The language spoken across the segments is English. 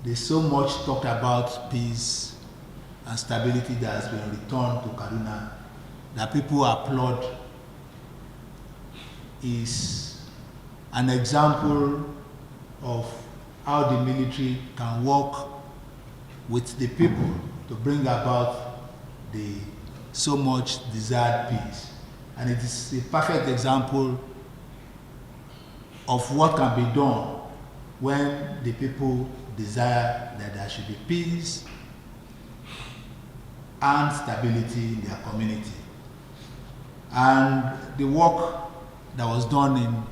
there's so much talked about peace and stability that has been returned to Kaduna that people applaud is an example of how the military can work with the people to bring about the so much desired peace. And it is a perfect example of what can be done when the people desire that there should be peace and stability in their community. And the work that was done in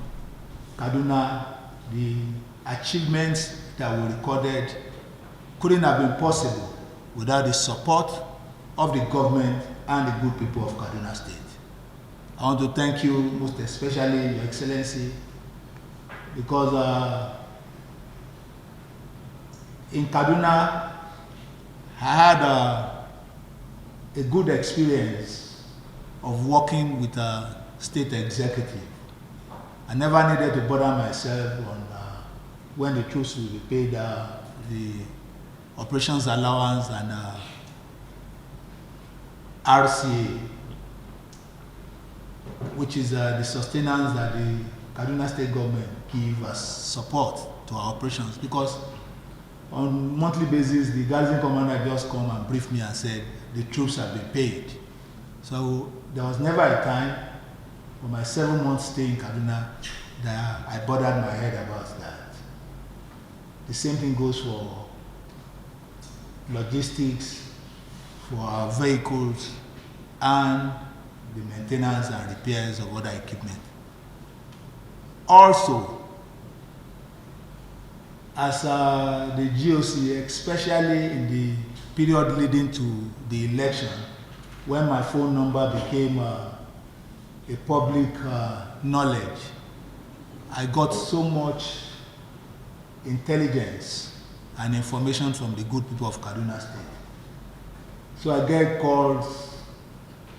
Kaduna, the achievements that we recorded couldn't have been possible without the support of the government and the good people of Kaduna State. I want to thank you most especially, Your Excellency, because in Kaduna, I had a good experience of working with a state executive. I never needed to bother myself on when the troops will be paid the operations allowance and RCA, which is the sustenance that the Kaduna State government give as support to our operations, because on monthly basis, the garrison commander just come and brief me and said the troops have been paid. So there was never a time for my 7-month stay in Kaduna that I bothered my head about that. The same thing goes for logistics, for our vehicles, and the maintenance and repairs of other equipment. Also, as the GOC, especially in the period leading to the election, when my phone number became a public knowledge, I got so much intelligence and information from the good people of Kaduna State. So I get calls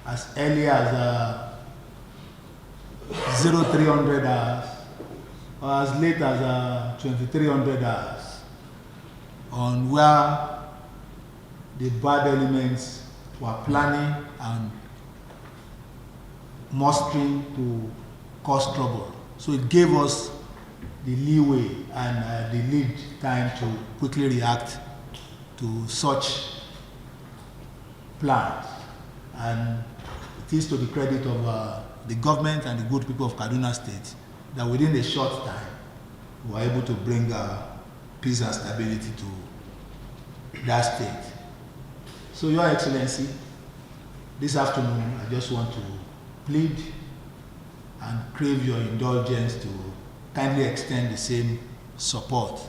as early as 0300 hours or as late as 2300 hours on where the bad elements were planning and mustering to cause trouble. So it gave us the leeway and the lead time to quickly react to such plans. And it is to the credit of the government and the good people of Kaduna State that within a short time we were able to bring peace and stability to that state. So, Your Excellency, this afternoon I just want to plead and crave your indulgence to kindly extend the same support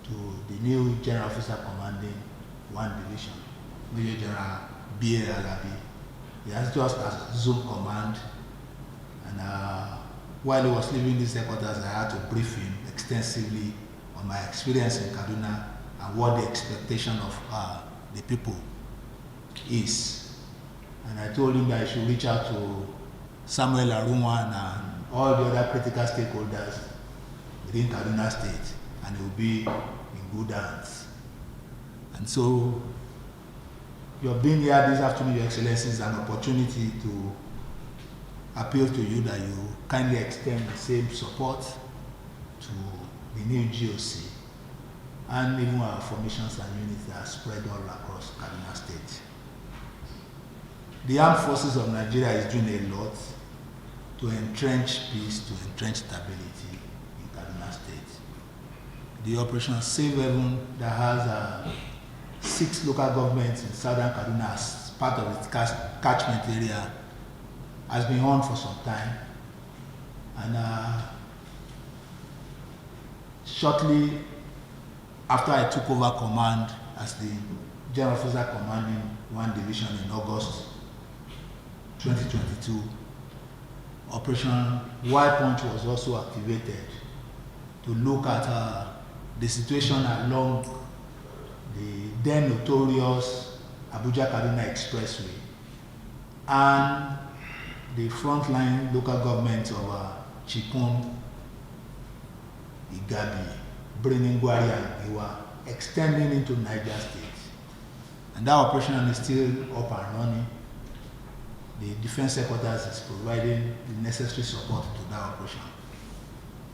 to the new General Officer Commanding 1 Division, Major General B.A. Alabi. He has just assumed command, and while he was leaving these headquarters, I had to brief him extensively on my experience in Kaduna and what the expectation of the people is. And I told him that he should reach out to Samuel Arunwan and all the other critical stakeholders within Kaduna State, and it will be in good hands. And so, your being here this afternoon, Your Excellency, is an opportunity to appeal to you that you kindly extend the same support to the new GOC and even our formations and units that are spread all across Kaduna State. The armed forces of Nigeria is doing a lot to entrench peace, to entrench stability in Kaduna State. The Operation Save Haven that has 6 local governments in southern Kaduna as part of its catchment area has been on for some time. And shortly after I took over command as the General Officer Commanding 1 Division in August 2022, Operation Y Punch was also activated to look at the situation along the then notorious Abuja-Kaduna Expressway and the frontline local government of Chikun, Igabi, Breningwari, and Iwa extending into Niger State. And that operation is still up and running. The Defense Headquarters is providing the necessary support to that operation.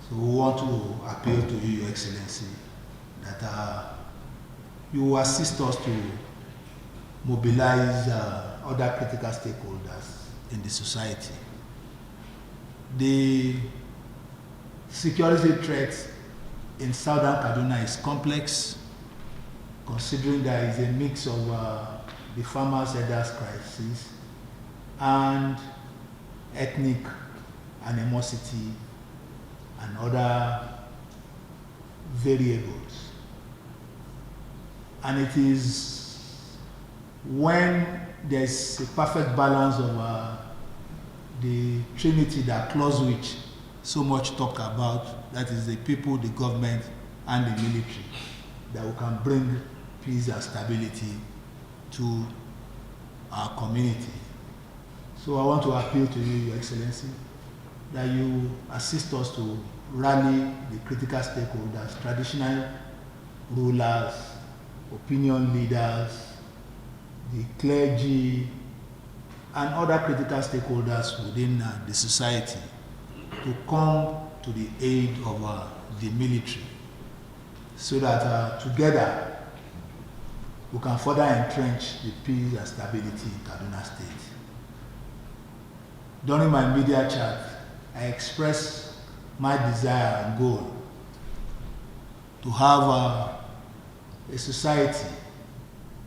So we want to appeal to you, Your Excellency, that you assist us to mobilize other critical stakeholders in the society. The security threat in southern Kaduna is complex, considering there is a mix of the farmers' elders crisis and ethnic animosity and other variables. And it is when there's a perfect balance of the trinity, that clause which so much talk about, that is the people, the government, and the military, that we can bring peace and stability to our community. So I want to appeal to you, Your Excellency, that you assist us to rally the critical stakeholders, traditional rulers, opinion leaders, the clergy, and other critical stakeholders within the society to come to the aid of the military, so that together we can further entrench the peace and stability in Kaduna State. During my media chat, I expressed my desire and goal to have a society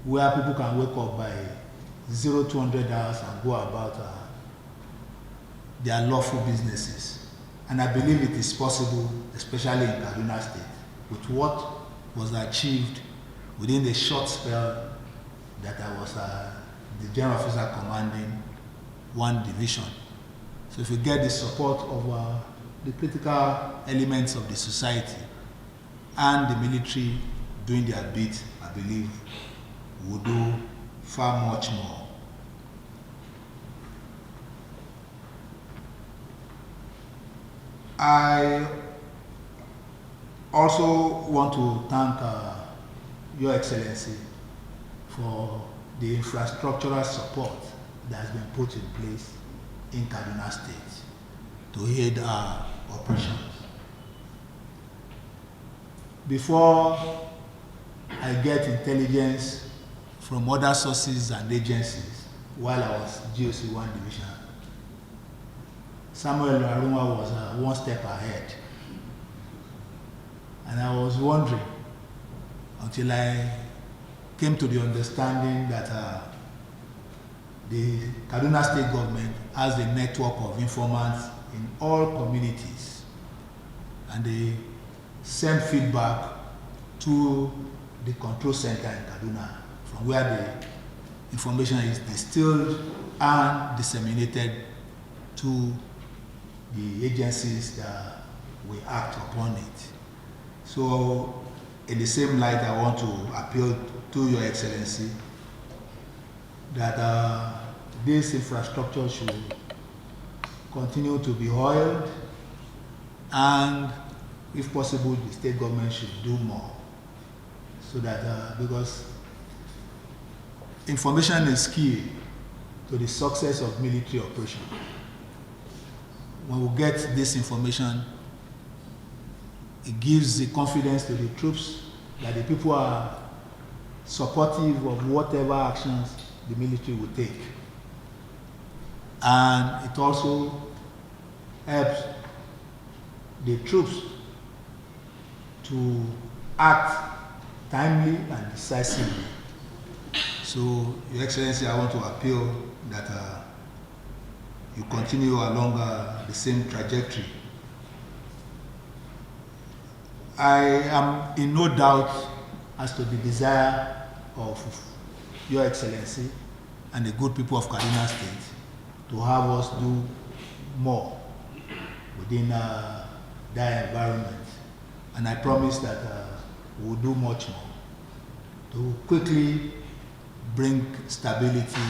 where people can wake up by 0200 hours and go about their lawful businesses. And I believe it is possible, especially in Kaduna State, with what was achieved within the short spell that I was the General Officer commanding one division. So if we get the support of the critical elements of the society and the military doing their bit, I believe we'll do far much more. I also want to thank Your Excellency for the infrastructural support that has been put in place in Kaduna State to aid our operations. Before I get intelligence from other sources and agencies while I was GOC 1 Division, Samuel Arunwa was one step ahead. And I was wondering until I came to the understanding that the Kaduna State government has a network of informants in all communities, and they send feedback to the control center in Kaduna, from where the information is distilled and disseminated to the agencies that will act upon it. So in the same light, I want to appeal to Your Excellency that this infrastructure should continue to be oiled, and if possible, the state government should do more, so that because information is key to the success of military operation. When we get this information, it gives the confidence to the troops that the people are supportive of whatever actions the military will take. And it also helps the troops to act timely and decisively. So, Your Excellency, I want to appeal that you continue along the same trajectory. I am in no doubt as to the desire of Your Excellency and the good people of Kaduna State to have us do more within that environment. And I promise that we'll do much more to quickly bring stability,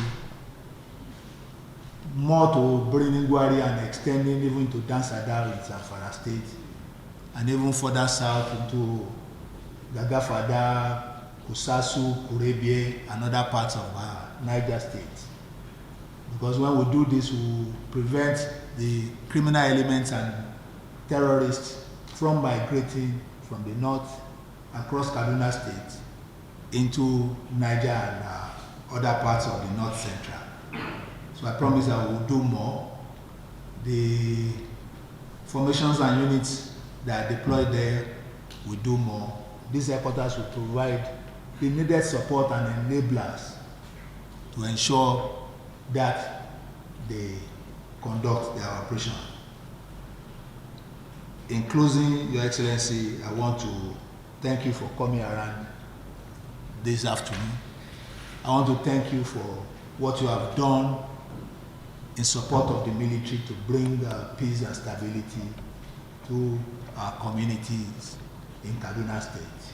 more to Biriningwari and extending even to Dansada in Zamfara State, and even further south into Gagafada, Kusasu, Kurebie, and other parts of Niger State. Because when we do this, we prevent the criminal elements and terrorists from migrating from the north across Kaduna State into Niger and other parts of the north central. So I promise I will do more. The formations and units that are deployed there will do more. These headquarters will provide the needed support and enablers to ensure that they conduct their operation. In closing, Your Excellency, I want to thank you for coming around this afternoon. I want to thank you for what you have done in support of the military to bring peace and stability to our communities in Kaduna State.